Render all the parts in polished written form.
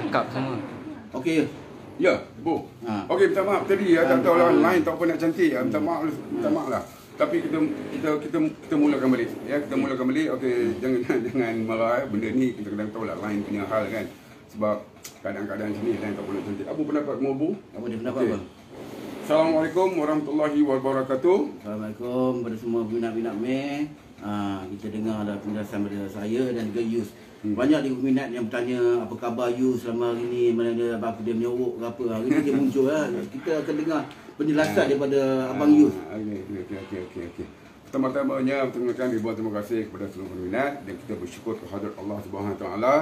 cakap semua. Okey. Ya, Bu. Okey, minta maaf tadi ya, tak tahu orang lain tak apa nak cantik. Minta maaf lah. Tapi kita mulakan balik. Ya, kita mulakan balik. Okey, jangan marah. Benda ni kita kadang tahu lah lain punya hal kan. Sebab keadaan-keadaan sini lain tak boleh cantik. Apa pendapat kamu, Bu? Apa dia pendapat apa? Assalamualaikum warahmatullahi wabarakatuh. Assalamualaikum kepada semua peminat-peminat Meh. Kita dengar ada penjelasan daripada saya dan juga Yus. Banyak di peminat yang bertanya apa khabar Yus selama hari ni, mana dia apa dia menyogok ke apa. Hari ni dia muncul lah. Kita akan dengar penjelasan daripada Abang Yus. Okey. Pertama-tamanya terima kasih kepada seluruh peminat dan kita bersyukur kehadrat Allah Subhanahu Wa Taala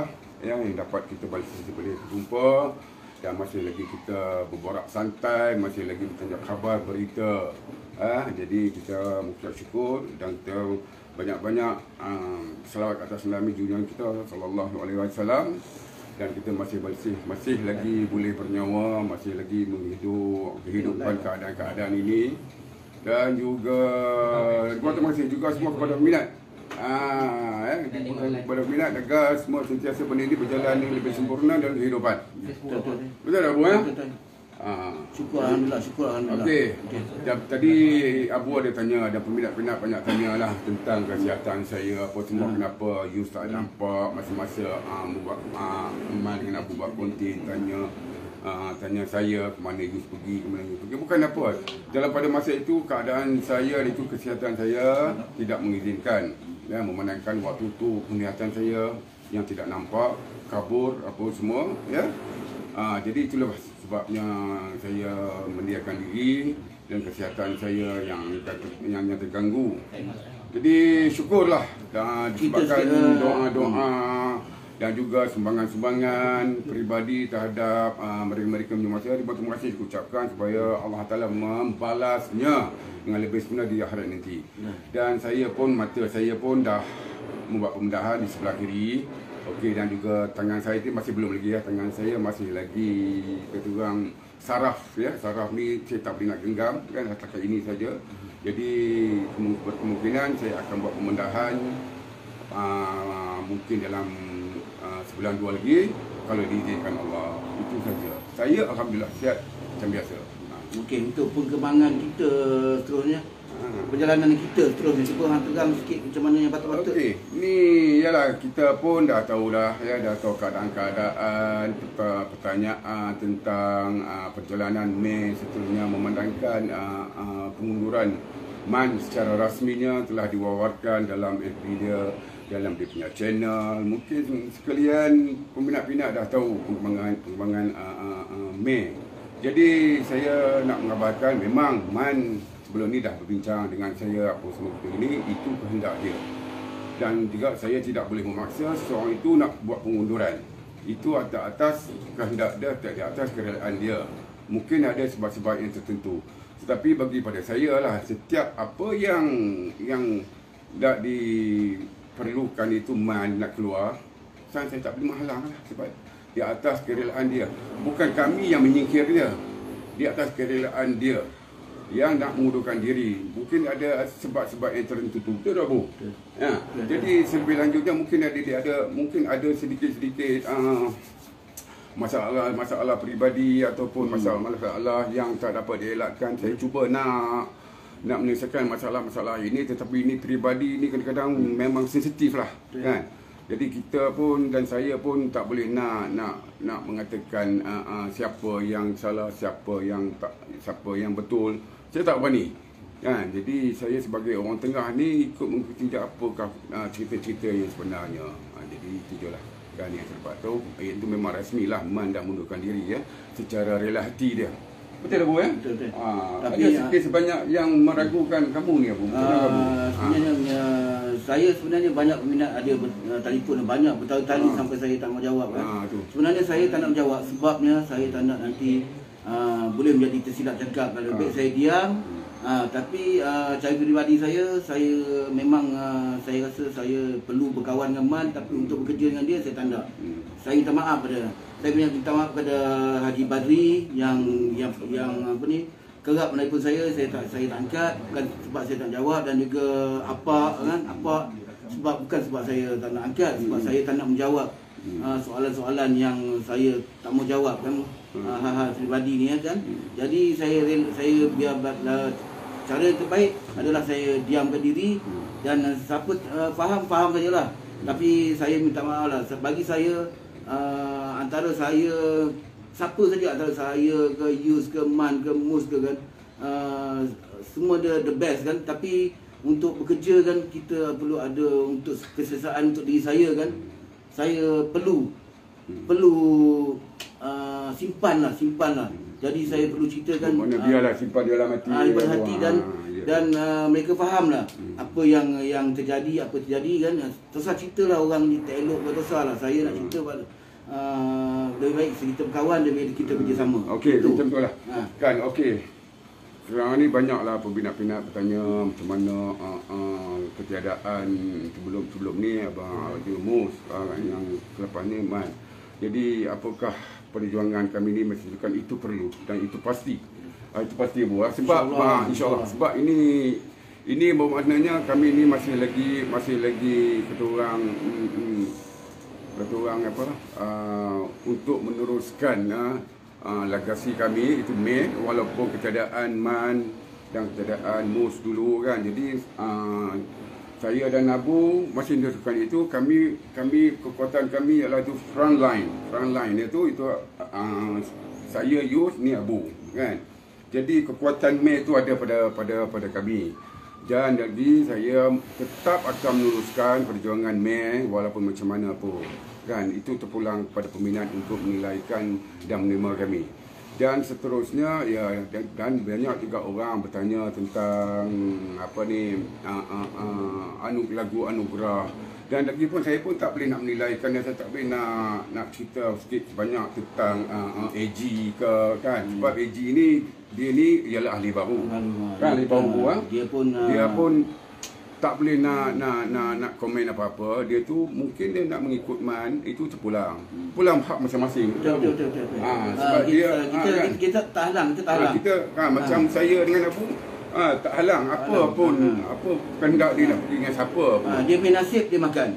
yang dapat kita boleh berjumpa dan masih lagi kita berborak santai, masih lagi bertanya khabar berita. Jadi kita mengucap syukur dan kita banyak-banyak selawat atas Nabi junjungan kita sallallahu alaihi wasallam dan kita masih lagi boleh bernyawa, masih lagi menghidup kehidupan keadaan-keadaan ini dan juga terima kasih juga semua kepada peminat kepada peminat agar semua sentiasa benda ini berjalan yang lebih sempurna dalam kehidupan. Betul tak, Bu? Syukur Alhamdulillah. Okey. Tadi Abu ada tanya dan peminat-peminat banyak tanya lah tentang kesihatan saya apa semua, kenapa Yus tak nampak masa-masa Amal dengan Abu buat konten tanya saya ke mana Yus pergi, ke mana Yus pergi. Bukan apa. Dalam pada masa itu keadaan saya itu kesihatan saya tidak mengizinkan. Ya, memandangkan waktu itu penglihatan saya yang tidak nampak, kabur apa semua, ya. Jadi itulah sebabnya saya mendiamkan diri dan kesihatan saya yang terganggu. Jadi syukurlah dan disebabkan doa-doa dan juga sumbangan-sumbangan peribadi terhadap mereka-mereka menyumbang saya. Terima kasih diucapkan supaya Allah Ta'ala membalasnya dengan lebih sempurna di akhirat nanti. Dan mata saya pun dah membuat pembedahan di sebelah kiri. Okey, dan juga tangan saya ni masih belum lagi ya. Tangan saya masih lagi keturang saraf ya. Saraf ni saya tak boleh nak genggam kan, setakat ini saja. Jadi kemungkinan saya akan buat pembedahan mungkin dalam sebulan 2 lagi kalau diizinkan Allah. Itu saja. Saya alhamdulillah sihat macam biasa. Okey, untuk perkembangan kita seterusnya, perjalanan kita seterusnya, cuba hang tegang sikit macam mana yang patut-patut. Okey, ni ialah kita pun dah tahu dah ya, dah tahu keadaan-keadaan, pertanyaan tentang perjalanan Mei seterusnya, memandangkan pengunduran MAN secara rasminya telah diwawarkan dalam FB dia, dalam dia punya channel. Mungkin sekalian peminat-peminat dah tahu perkembangan Mei. Jadi saya nak mengabarkan memang MAN sebelum ni dah berbincang dengan saya apa semua ini, itu kehendak dia. Dan juga saya tidak boleh memaksa seseorang itu nak buat pengunduran. Itu atas kehendak dia, di atas kerelaan dia. Mungkin ada sebab-sebab yang tertentu. Tetapi bagi pada saya lah, setiap apa yang tak diperlukan itu MAN nak keluar, saya tak boleh menghalang lah, sebab di atas kerelaan dia. Bukan kami yang menyingkir dia. Di atas kerelaan dia yang nak mengundurkan diri. Mungkin ada sebab-sebab yang tertentu. Betul tak, Bu? Ya. Jadi lebih lanjutnya mungkin ada sedikit-sedikit masalah peribadi ataupun masalah yang tak dapat dielakkan. Saya cuba nak menyelesaikan masalah-masalah ini, tetapi ini peribadi ini kadang-kadang memang sensitif lah, kan? Jadi kita pun dan saya pun tak boleh nak mengatakan siapa yang salah, siapa yang betul. Saya tak berani. Kan? Jadi saya sebagai orang tengah ni ikut mengikuti apakah cerita-cerita yang sebenarnya. Jadi itu je lah. Dan yang saya dapat tahu, itu memang rasmi lah MAN dah mundurkan diri ya, secara rela hati dia. Betul tak, Bu ya? Betul. Tapi ada sebanyak yang meragukan kamu ni, Bu. Sebenarnya saya sebenarnya banyak peminat ada telefon banyak bertali-tali sampai saya tak mau jawab kan. Sebenarnya saya tak nak jawab sebabnya saya tak nak nanti boleh menjadi tersilap cakap. Kalau baik saya diam. Tapi cara pribadi saya memang saya rasa saya perlu berkawan dengan MAN, tapi untuk bekerja dengan dia saya tak nak. Saya minta maaf saya minta maaf kepada Haji Badri yang apa ni kerap menelpon saya tak angkat, bukan sebab saya tak jawab, dan juga bukan sebab saya tak nak angkat, sebab saya tak nak menjawab soalan-soalan yang saya tak mau jawab kan, hal-hal peribadi ni kan. Jadi saya biar cara yang terbaik adalah saya diamkan diri, dan siapa faham sajalah. Tapi saya minta maaf lah, bagi saya antara saya siapa saja, antara saya ke Yus ke Man ke Mus ke kan, semua dia the best kan. Tapi untuk bekerja kan, kita perlu ada untuk keselesaan untuk diri saya kan. Saya perlu simpan lah. Jadi saya perlu ceritakan, mana biarlah simpan dalam hati, hati dan mereka fahamlah apa yang terjadi kan. Teruslah ceritalah, orang ni tak elok, teruslah saya nak cerita lebih baik kita berkawan daripada kita bekerjasama. Okey, macam tu lah. Kan, okey. Sekarang ni banyaklah peminat-peminat bertanya macam mana ketiadaan sebelum ni Abang Mus, yang selepas ni Man. Jadi apakah perjuangan kami ni menunjukkan itu perlu dan itu pasti. Itu pasti buat sebab insya-Allah sebab ini bermaknanya kami ni masih lagi keturang untuk meneruskan legasi kami itu Mei, walaupun ketiadaan Man dan ketiadaan Mus dulu kan. Jadi saya dan Abu masih meneruskan itu. Kami kekuatan kami ialah itu front line itu saya Yus ni Abu kan. Jadi kekuatan Mei itu ada pada kami. Dan jadi saya tetap akan meneruskan perjuangan Mei walaupun macam mana pun kan. Itu terpulang kepada peminat untuk menilaikan dan menerima kami. Dan seterusnya ya, dan banyak juga orang bertanya tentang apa ni lagu anugerah. Dan lagi pun saya pun tak boleh nak menilaikan, dan saya tak boleh nak cerita sikit banyak tentang AG ke kan. Sebab AG ni dia ni ialah ahli baru. Kan ahli baru dia pun tak boleh nak komen apa-apa. Dia tu mungkin dia nak mengikut Man, itu terpulang hak masing-masing. Betul. Sebab kita tak halang, kita macam saya dengan Abu tak halang apa kehendak dia nak pergi dengan siapa pun. Dia punya nasib dia makan.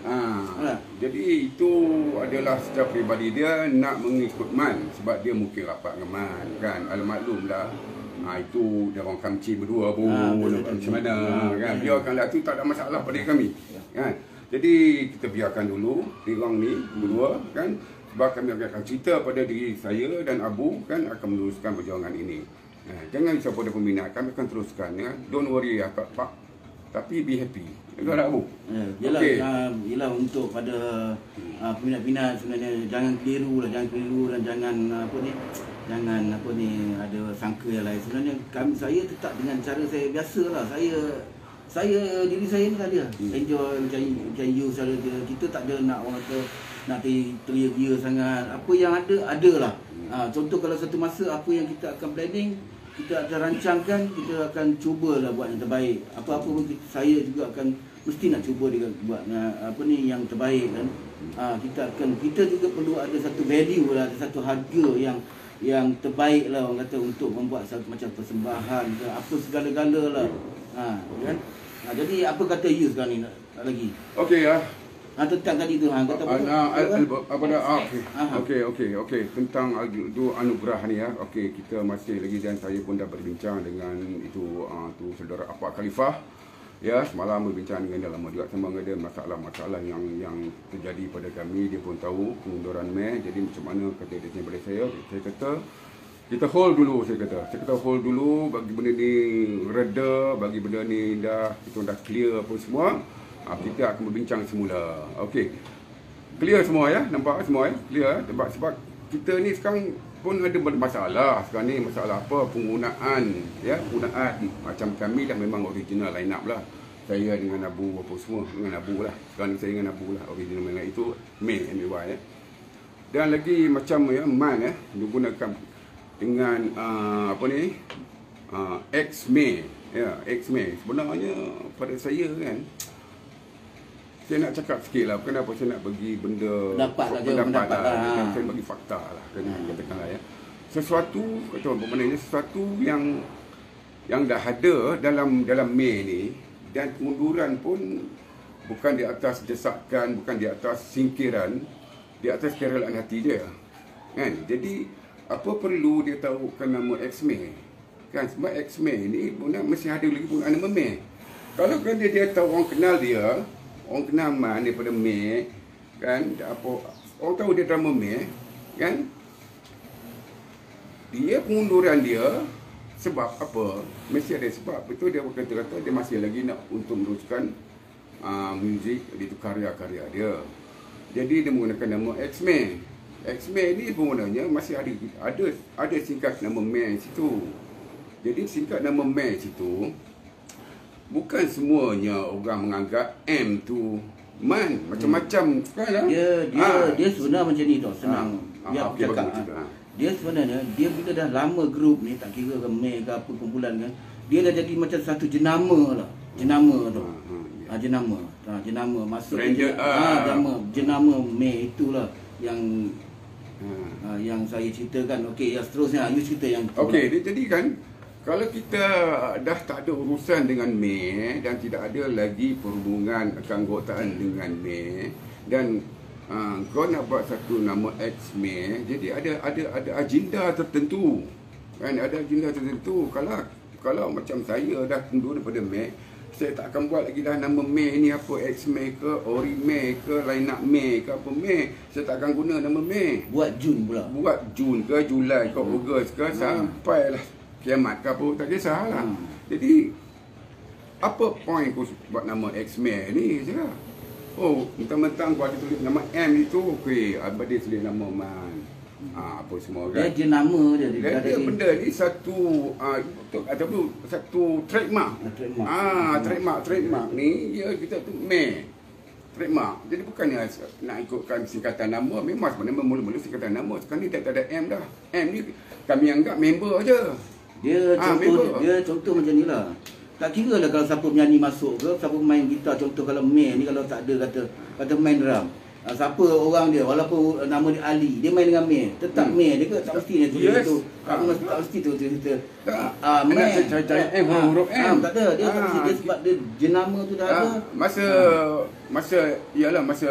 Jadi itu adalah secara peribadi dia nak mengikut Man sebab dia mungkin rapat dengan Man kan. Maklumlah. Itu dia orang kamci berdua pun macam mana kan. Biarkanlah tu, tak ada masalah pada kami kan. Jadi kita biarkan dulu diorang ni berdua kan, sebab kami akan cerita pada diri saya dan Abu kan akan meneruskan perjuangan ini. Jangan risau pada peminat, kami akan teruskan ya. Don't worry ya Pak, tapi be happy. Betul tak Abu? Yelah untuk pada peminat-peminat sebenarnya jangan keliru dan jangan ada sangka yang lain. Sebenarnya saya tetap dengan cara saya biasalah. Saya diri saya ni ada enjoy macam you cara dia. Kita tak ada nak orang kata nak teria sangat. Apa yang ada lah. Contoh kalau satu masa apa yang kita akan planning, kita akan rancangkan, kita akan cubalah buat yang terbaik. Apa-apa pun saya juga akan mesti nak cuba dia buat yang terbaik kan. Kita juga perlu ada satu value lah, ada satu harga yang terbaik lah orang kata untuk membuat satu macam persembahan ke apa segala-gala lah. Kan? Jadi apa kata you sekarang ni lagi? Okey ya. Tentang tadi tu kata okey tentang itu anugerah ni ya. Okey, kita masih lagi dan saya pun dah berbincang dengan itu tu saudara Apa Khalifah. Ya, semalam berbincang dengan dia lama juga, memang ada masalah-masalah yang terjadi pada kami. Dia pun tahu pengunduran Mei. Jadi macam mana kata dia tanya pada saya kata kita hold dulu, saya kata hold dulu bagi benda ni reda, bagi benda ni kita dah clear apa semua. Kita akan berbincang semula. Okey. Clear semua ya, nampak semua ya? Clear sebab kita ni sekarang pun ada masalah. Sekarang ni masalah apa? Penggunaan macam kami dah memang original line up lah. Saya dengan Abu apa semua, dengan Abu lah. Sekarang ni saya dengan Abu lah, original line up itu Mei MY ya. Dan lagi macam ya Man ya, digunakan dengan X-Mei ya, X-Mei. Sebenarnya pada saya kan, saya nak cakap sikit lah kenapa saya nak bagi pendapat lah. Saya bagi fakta lah, katakanlah ya. Sesuatu yang dah ada dalam Mei ni, dan kemunduran pun bukan di atas desakan, bukan di atas singkiran, di atas kerelaan hati dia. Kan? Jadi apa perlu dia tahukan nama X-May? Kan sebab X-May ni pun mesti ada lagi pun nama May. Kalau kan dia tahu orang kenal dia, orang kenal Man daripada May, kan apa orang tahu dia drama May, kan? Dia pengunduran dia sebab apa? Mesti ada sebab. Betul dia kata dia masih lagi nak untuk meneruskan muzik itu karya-karya dia. Jadi dia menggunakan nama X-May. X-May ni penggunanya masih ada singkat nama May situ. Jadi singkat nama May situ bukan semuanya orang menganggap M tu Man, macam-macam kan lah. Dia sebenarnya macam ni tau, senang. Dia cakap dia sebenarnya dia bila dah lama grup ni, tak kira ke May ke apa kumpulan kan, dia dah jadi macam satu jenama lah. Jenama tu. Jenama masuk jenama May itulah yang yang saya ceritakan. Okey, yang seterusnya you cerita yang okey, jadi kan kalau kita dah tak ada urusan dengan May dan tidak ada lagi perhubungan keanggotaan dengan May dan kau nak buat satu nama X-May, jadi ada agenda tertentu. Kan ada agenda tertentu. Kalau macam saya dah mundur daripada May, saya tak akan buat lagi dah nama May ni apa, X-May ke, Ori May ke, Lineup May ke apa May. Saya tak akan guna nama May. Buat Jun pula. Buat Jun ke, Julai ke, Ogos ke, sampailah kiamat ke apa, tak kisahlah. Jadi apa point kau buat nama X-May ni je lah. Oh, mentang-mentang kau ada tulis nama M itu, okey, abang dia tulis nama Man. Apa semua kan. Dia nama dia. Dia benda ni satu ataupun satu trademark. Trademark ni dia kita tu May. Trademark. Jadi bukannya nak ikutkan singkatan nama, memang sebenarnya mula-mula singkatan nama. Sekarang ni tak ada M dah. M ni kami anggap member aja. Dia contoh macam ni lah. Tak kira lah kalau siapa penyanyi masuk ke, siapa main gitar, contoh kalau May ni kalau tak ada kata main drum. Siapa orang dia, walaupun nama dia Ali, dia main dengan May, tetap May, dia ke tak mesti dia tulis tu. Tak mesti tu cerita. May cari M huruf M. Tak ada, dia tak mesti, dia sebab dia jenama tu dah ada. Masa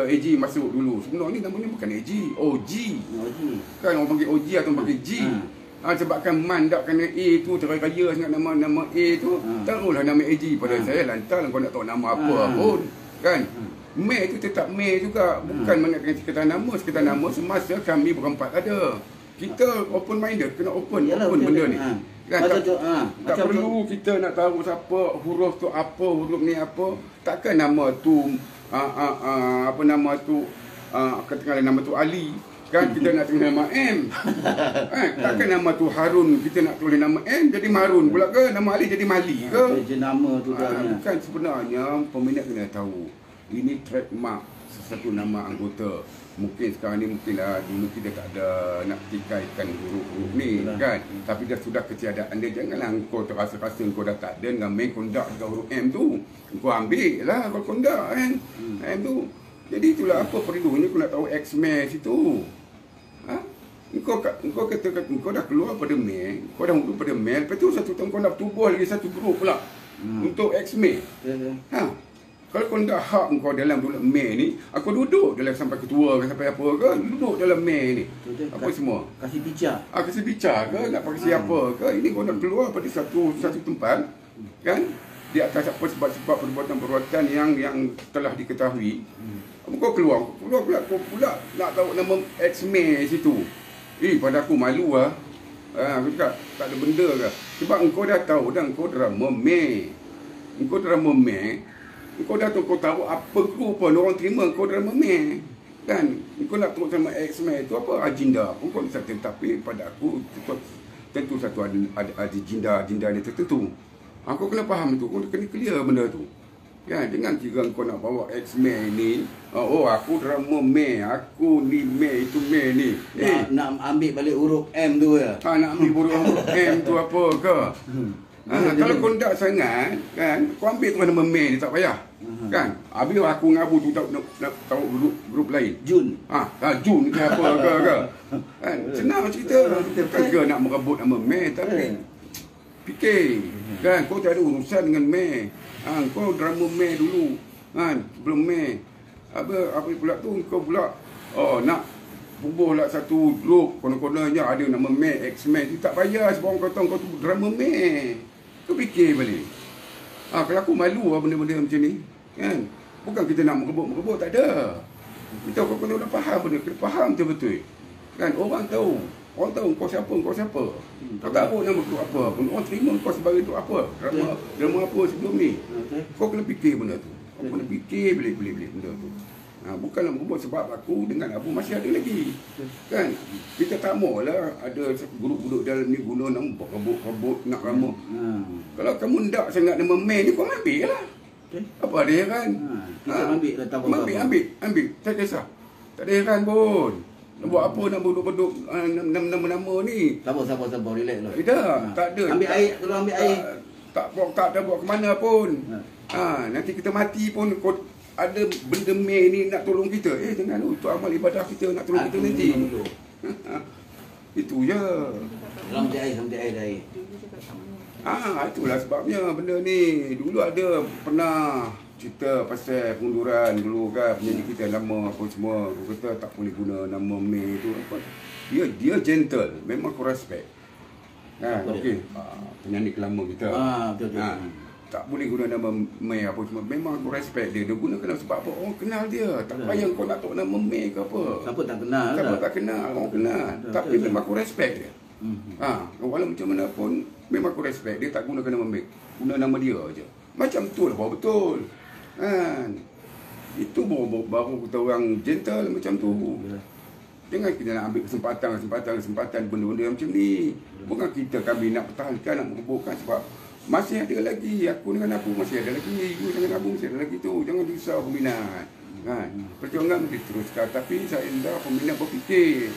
AG masuk dulu. Sebenarnya namanya bukan AG, OG. Kan orang panggil OG atau panggil G. Sebabkan Man tak kena A tu teraya sangat nama A tu, taruhlah nama AG pada saya, lantar kau nak tahu nama apa pun kan. May tu tetap May juga, bukan mengenai sekitar nama semasa kami berempat ada. Kita open minded, kena open benda ni kan. Tak perlu kita nak tahu siapa huruf tu apa, huruf ni apa. Takkan nama tu apa nama tu katakanlah nama tu Ali kan, kita nak tulis nama M. Takkan nama tu Harun, kita nak tulis nama M jadi Marun pula ke, nama Ali jadi Mali ke. Jenama tu kan sebenarnya peminat kena tahu ini trademark sesuatu nama anggota. Mungkin sekarang ni dulu kita tak ada nak tikaikan huruf-huruf ni kan, tapi dah sudah ketiadaan dia. Janganlah kau terasa-rasa kau dah tak ada dengan main kondak dengan huruf M tu, kau ambil lah kau kondak kan M tu. Jadi itulah apa perlunya kau nak tahu X-May situ. Engkau kata engkau dah keluar pada May, kau dah mundur pada May, lepas tu satu tahun kau nak tubuh lagi satu grup pula untuk X-May. Kalau kau dah hak engkau dalam bulan May ni, aku duduk dalam sampai ketua ke sampai apa ke, duduk dalam May ni. Apa semua? Kasih bicar. Kasih bicar ke, nak pakai siapa ke, ini kau nak keluar pada satu tempat kan? Di atas apa sebab perbuatan-perbuatan yang telah diketahui. Kau keluar pula nak tahu nama X-May situ. Pada aku malu lah. Aku cakap tak ada benda ke. Sebab engkau dah tahu dah engkau drama May. Engkau drama May. Engkau dah tahu apa grup pun orang terima engkau drama May. Kan? Engkau nak tengok sama X-May tu apa agenda pun kau bisa, tapi pada aku tentu satu ada agenda dia tertentu. Aku kena faham tu, kau kena clear benda tu. Ya, jangan kira kau nak bawa X-May ni. Aku drama May, aku ni May, itu May ni. Nak ambil balik huruf M tu ya. Nak ambil huruf M tu apa ke? Kalau kau tak sangat kan, kau ambil tu nama May ni tak payah. Kan? Habis aku dengan Abu tu nak tahu grup lain. Jun. Jun ke apa ke? Kan? Senang cerita. Kan ke nak merebut nama May, tapi fikir kan, kau tak ada urusan dengan May. Kau drama May dulu kan, sebelum May apa pula tu kau pula nak bubuh lah satu grup, konon-kononnya ada nama Mac, X-Men, tak payah sebab orang kata kau tu drama Mac. Kau fikir balik. Kalau aku malu lah benda-benda macam ni, kan? Bukan kita nak merebut, tak ada. Kita kau kena faham benda, kena faham betul-betul. Kan, orang tahu kau siapa. Kau tak tahu nama kau apa. Orang terima kau sebagai tu apa. Drama apa sebelum ni. Kau kena fikir benda tu. Kau kena fikir belik-belik benda tu. Bukanlah merebut sebab aku dengan Abu masih ada lagi. Kan? Kita tak maulah ada grup-grup dalam ni guna nama rebut nak ramah. Kalau kamu ndak sangat nama main ni, kau ambil lah. Apa ada heran? Kita ambil lah tak apa-apa. Ambil. Tak kisah. Tak ada heran pun. Nak buat apa nak bodok-bodok nama-nama ni? Sabar, relax lah. Tak ada. Ambil air, tolong ambil air. Tak ada buat ke mana pun. Nanti kita mati pun kau ada benda meh ni nak tolong kita. Jangan itu amal ibadah kita nak tolong kita nanti. Itu je. Sampai air dah air. Itulah sebabnya benda ni. Dulu ada pernah cerita pasal pengunduran dulu kan, penyanyi kita lama apa semua. Aku kata tak boleh guna nama meh tu. Dia gentle, memang aku respect. Okey. Penyanyi kelama kita. Betul. Tak boleh guna nama Mei apa semua. Memang aku respect dia. Dia gunakan sebab apa? Orang kenal dia. Tak payah kau nak tahu nama Mei ke apa. Siapa tak kenal? Tak kenal. Orang kenal. Tapi memang aku respect dia. Walau macam mana pun, memang aku respect dia. Tak gunakan nama Mei. Guna nama dia je. Macam tu lah, baru betul. Itu baru kita orang gentle macam tu. Jangan kita nak ambil kesempatan benda-benda macam ni. Bukan kami nak pertahankan, nak merebutkan sebab masih ada lagi, aku dengan Abu masih ada lagi, you dengan Abu masih ada lagi tu. Jangan risau peminat. Kan? Perjuangan diteruskan, tapi saya hendak peminat berfikir.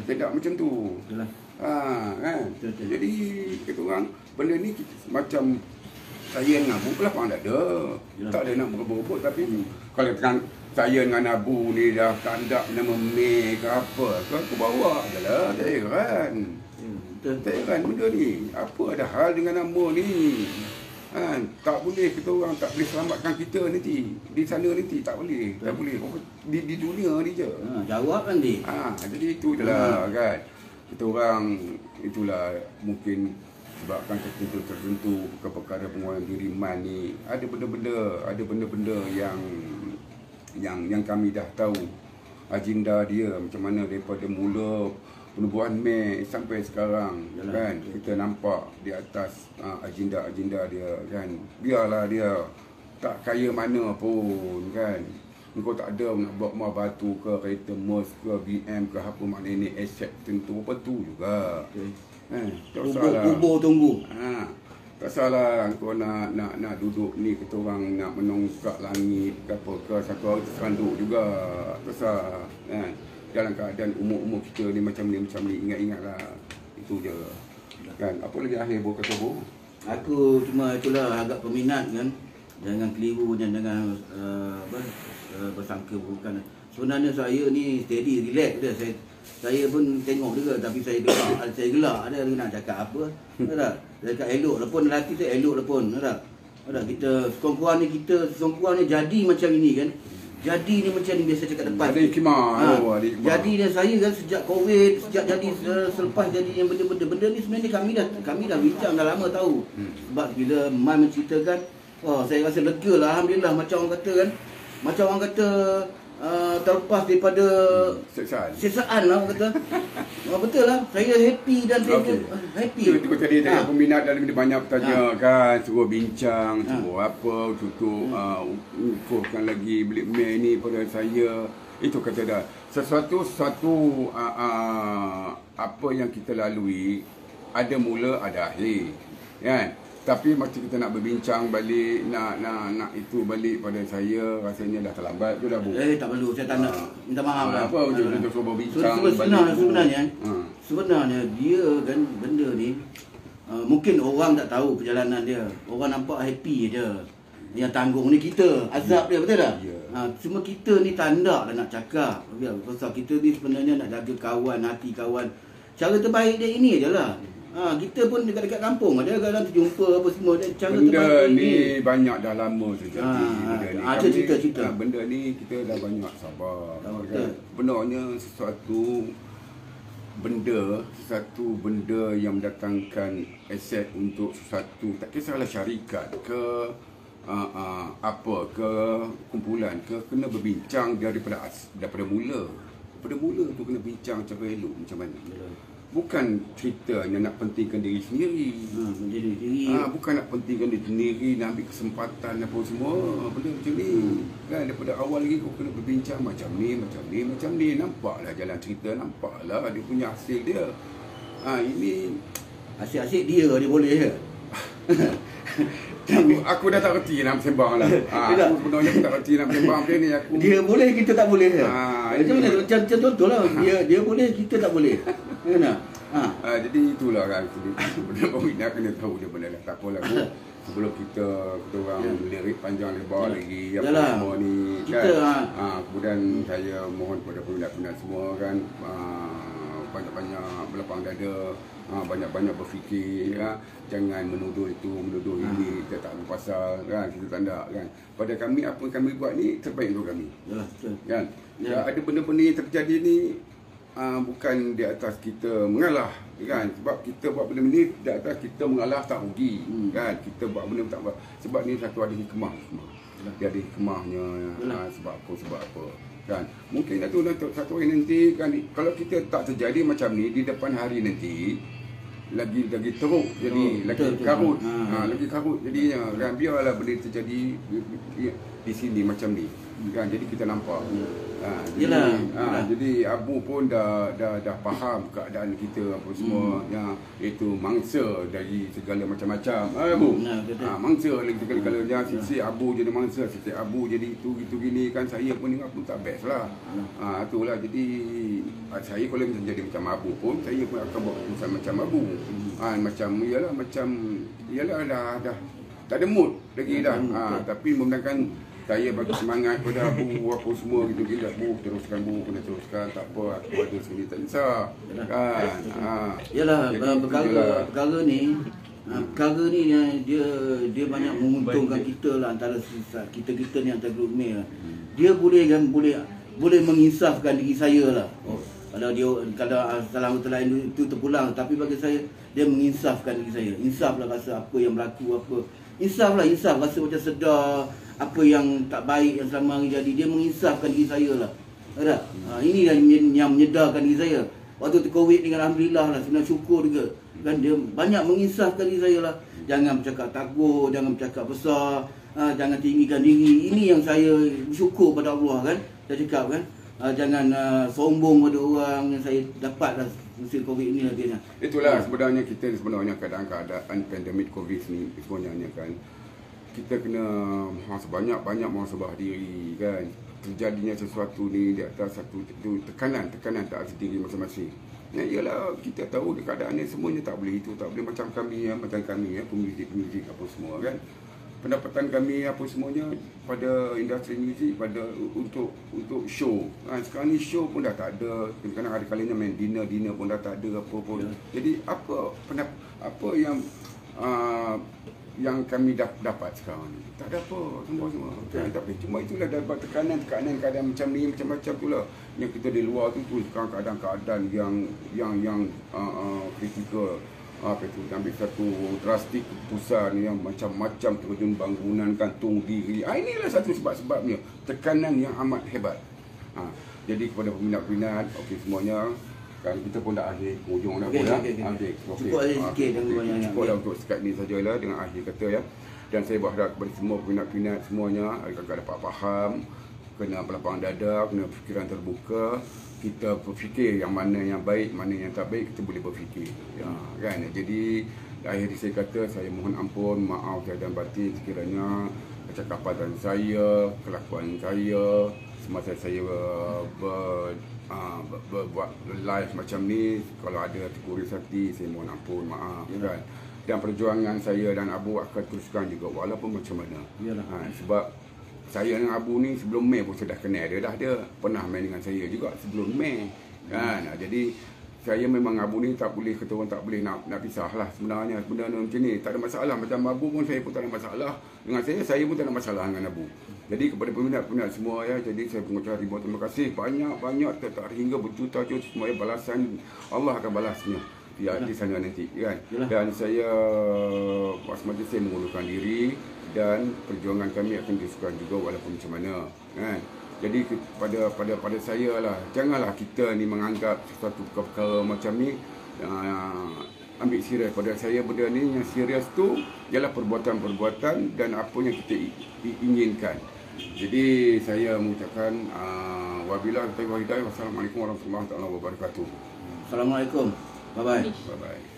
Tidak macam tu. Kan? Jadi kita orang benda ni macam saya dengan Abu pula pun tak ada. Tak ada nak berebut, tapi kalau saya dengan Abu ni dah kandak nama Mei ke apa, aku bawa je lah, tak heran. Tak heran benda ni. Apa ada hal dengan nama ni? Tak boleh, kita orang tak boleh selamatkan kita nanti. Di sana nanti tak boleh. Tak boleh. Di dunia ni je. Jawab nanti. Jadi itu je lah kan. Kita orang itulah mungkin sebabkan tertentu perkara penguasaan diri man ni ada benda-benda yang kami dah tahu agenda dia macam mana daripada mula penubuhan Mei sampai sekarang. Yalah, kan kita nampak di atas agenda dia kan. Biarlah dia tak kaya mana pun kan. Kau tak ada nak bawa rumah batu ke kereta Merc ke BM ke apa maknanya aset tentu apa tu juga. Tak salah. Kubur tunggu. Tak salah kau nak duduk ni kita orang nak menongkak langit ke apa ke sakau seranduk juga. Tak salah kan. Dalam keadaan umur kita ni macam ni ingat-ingatlah itu je kan. Apa lagi akhir Bo kata Bo? Aku cuma itulah agak peminat kan, jangan keliru dan jangan bersangka bukan. Sebenarnya saya ni steady relax dia. Saya pun tengok juga tapi saya gelak ada nak cakap apa. Tak? Saya cakap elok lah pun lelaki tu elok lah pun. Tak? Kita songkuan ni jadi macam ini kan. Jadi ni macam ni biasa cakap depan. Ada hikmah. Jadi dia saya kan sejak Covid, sejak jadi selepas jadi yang benda ni sebenarnya kami dah bincang dah lama tahu. Sebab bila Mai menceritakan, saya rasa lega lah alhamdulillah macam orang kata kan. Macam orang kata terlepas daripada siksaan lah orang kata. Betul lah, saya happy dan saya happy. Itu tadi peminat dalam dia banyak bertanya kan, suruh bincang, suruh apa, ukurkan lagi bilik Mei ni pada saya. Itu kata dah, sesuatu apa yang kita lalui ada mula ada akhir kan. Tapi macam kita nak berbincang balik, nak itu balik pada saya, rasanya dah terlambat tu dah Bu. Tak perlu, saya tak nak minta maaf lah. Apa macam kita cuba bincang balik. Sebenarnya dia kan benda ni mungkin orang tak tahu perjalanan dia. Orang nampak happy je. Yang tanggung ni kita, azab dia, betul tak? Cuma kita ni tanda dah nak cakap. Pasal kita ni sebenarnya nak jaga kawan, hati kawan. Cara terbaik dia ini je lah. Kita pun dekat-dekat kampung ada kadang terjumpa apa semua dan cara benda terbaik ni banyak dah lama terjadi. Benda ni ada cerita-cerita. Benda ni kita dah banyak sabar. Betul. Benarnya sesuatu benda yang mendatangkan aset untuk sesuatu, tak kisahlah syarikat ke apa ke kumpulan ke, kena berbincang daripada mula. Daripada mula tu kena bincang cara elok macam mana. Bukan ceritanya nak pentingkan diri sendiri. Bukan nak pentingkan diri sendiri, nak ambil kesempatan apa semua. Benda macam ni. Kan daripada awal lagi kau kena berbincang macam ni. Nampaklah jalan cerita, nampaklah dia punya hasil dia. Ini asyik-asyik dia boleh ke? Aku dah tak reti nak sembang lah. Aku sebenarnya tak reti nak sembang macam ni. Dia boleh, kita tak boleh ke? Macam mana? Macam contoh lah. Dia boleh, kita tak boleh. Jadi itulah kan. Benda peminat kena tahu dia benda lah. Tak apalah. Sebelum kita orang lirik panjang lebar lagi apa semua ni kan. Kemudian saya mohon kepada peminat-peminat semua kan, banyak-banyak berlapang dada, banyak-banyak berfikir, jangan menuduh itu, menuduh ini, kita tak tahu pasal kan, kita tak nak kan. Pada kami, apa yang kami buat ni terbaik untuk kami. Kan? Ada benda-benda yang terjadi ni bukan di atas kita mengalah kan, sebab kita buat benda ni di atas kita mengalah tak rugi kan. Kita buat benda tak buat sebab ni satu ada hikmah. Dia ada hikmahnya sebab apa kan. Mungkin satu hari nanti kan, kalau kita tak terjadi macam ni di depan hari nanti, lagi teruk jadi, lagi karut, lagi karut jadinya kan. Biarlah benda terjadi di sini macam ni kan, jadi kita nampak. Jadi Abu pun dah faham keadaan kita apa semua, yang itu mangsa dari segala macam-macam. Abu, mangsa lagi segala-galanya. Sisi Abu jadi mangsa, sisi Abu jadi itu gini kan. Saya pun dengar pun tak best lah. Itulah, jadi saya kalau jadi macam Abu pun, saya pun akan buat keputusan macam Abu. Ialah dah tak ada mood lagi dah. Tapi memandangkan saya bagi semangat kepada Abu apa semua gitu. Abu teruskan, Bu kena teruskan, tak apa, aku ada sini tak kisah kan. Yalah, perkara ni dia banyak menguntungkan kita lah, antara kita ni antara grup ni lah. Dia boleh menginsafkan diri saya lah. Kalau salah satu lain itu terpulang, tapi bagi saya dia menginsafkan diri saya. Insaflah rasa apa yang berlaku, insaf rasa macam sedar apa yang tak baik yang selama hari jadi. Dia menginsafkan diri saya lah. Ini yang menyedarkan diri saya. Waktu tu Covid ni, alhamdulillah lah, sebenarnya syukur juga kan, dia banyak menginsafkan diri saya lah. Jangan bercakap takut, jangan bercakap besar, jangan tinggikan diri. Ini yang saya bersyukur pada Allah kan. Saya cakap kan, jangan sombong pada orang. Yang saya dapat lah musim Covid ni lah. Itulah sebenarnya keadaan pandemik Covid ni sebenarnya kan, kita kena banyak muhasabah diri kan. Terjadinya sesuatu ni di atas satu tekanan tak sendiri masing-masing. Ialah kita tahu keadaan ni semuanya tak boleh itu, tak boleh macam kami pemuzik apa semua kan. Pendapatan kami apa semuanya pada industri muzik, pada untuk show. Sekarang ni show pun dah tak ada. Kadang-kadang ada kalanya main dinner pun dah tak ada apa pun. Jadi apa yang kami dapat sekarang ni, tak ada apa, semua tapi cuma itulah dapat tekanan keadaan macam ni, macam-macam itulah yang kita di luar tu sekarang keadaan yang kritikal. Itu ambil satu drastik keputusan yang macam-macam, terjun bangunan, gantung diri. Inilah satu sebab-sebabnya, tekanan yang amat hebat. Jadi kepada peminat-peminat, okey semuanya kan, kita pun dah akhir hujung dah. Cukup sikit cukup dah untuk sekat ni sajalah dengan akhir kata ya. Dan saya berharap kepada semua peminat-peminat semuanya agak dapat faham, kena berlapang dada, kena fikiran terbuka. Kita berfikir yang mana yang baik, mana yang tak baik, kita boleh berfikir kan. Jadi akhir saya kata, saya mohon ampun, maaf dan batin sekiranya percakapan saya, kelakuan saya semasa saya buat live macam ni, kalau ada terkuris hati, saya mohon ampun, maaf kan. Dan perjuangan saya dan Abu akan teruskan juga walaupun macam mana. Sebab saya dengan Abu ni sebelum Mei pun saya dah kenal dia dah. Dia pernah main dengan saya juga sebelum Mei kan. Jadi saya memang Abu ni tak boleh, kata orang tak boleh nak pisah lah sebenarnya. Benda macam ni tak ada masalah. Macam Abu pun saya pun tak ada masalah dengan saya pun tak ada masalah dengan Abu. Jadi kepada peminat-peminat semua ya, jadi saya mengucapkan ribuan terima kasih banyak tak hingga berjuta-juta semua balasan Allah akan balasnya di sana nanti kan. Dan saya Mas Majlis saya mengundurkan diri dan perjuangan kami akan diteruskan juga walaupun macam mana kan. Jadi pada saya lah, janganlah kita ni menganggap sesuatu perkara macam ni ambil serius. Pada saya benda ni yang serius tu ialah perbuatan-perbuatan dan apa yang kita inginkan. Jadi saya mengucapkan wabillahi taufiq wal hidayah. Wassalamualaikum warahmatullahi wabarakatuh. Assalamualaikum. Bye bye. Bye bye.